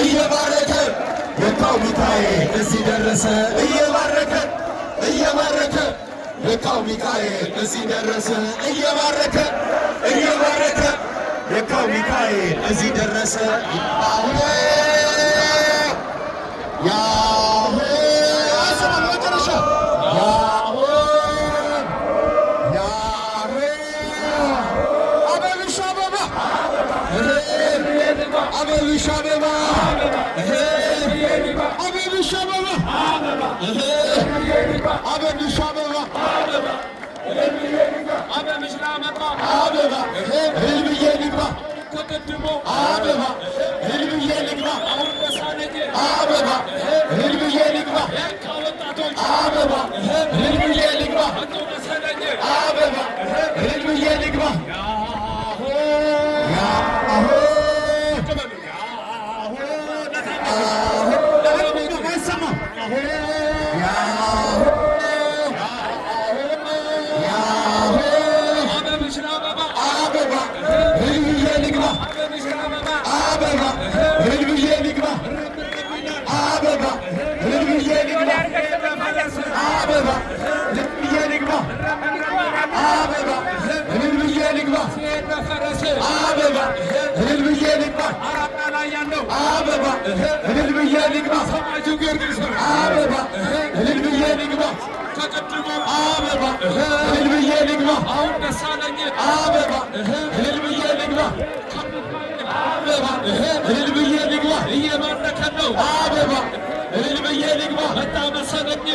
እየባረከ የካው ሚካኤል እዚህ ደረሰ እየባረከ እየባረከ የካው ሚካኤል እዚህ ደረሰ እየባረከ እየባረከ የካው ሚካኤል እዚህ ደረሰ ያሆ ያሆ አሰማ መጨረሻ ያሆ ያሆ አበብሻ አበባ አበብሻ አበባ አበብሻ አበባ አበብሻ አበባ አበባ ህልምዬ ልግባ ተቀድሞ አበባ ህልምዬ ልግባ አበባ ህልምዬ ልግባ አበባ ህልምዬ ልግባ አበባ ህልምዬ ልግባ እየባረከ ነው አበባ እልል ብዬ ልግባ መጣ መሰለኝ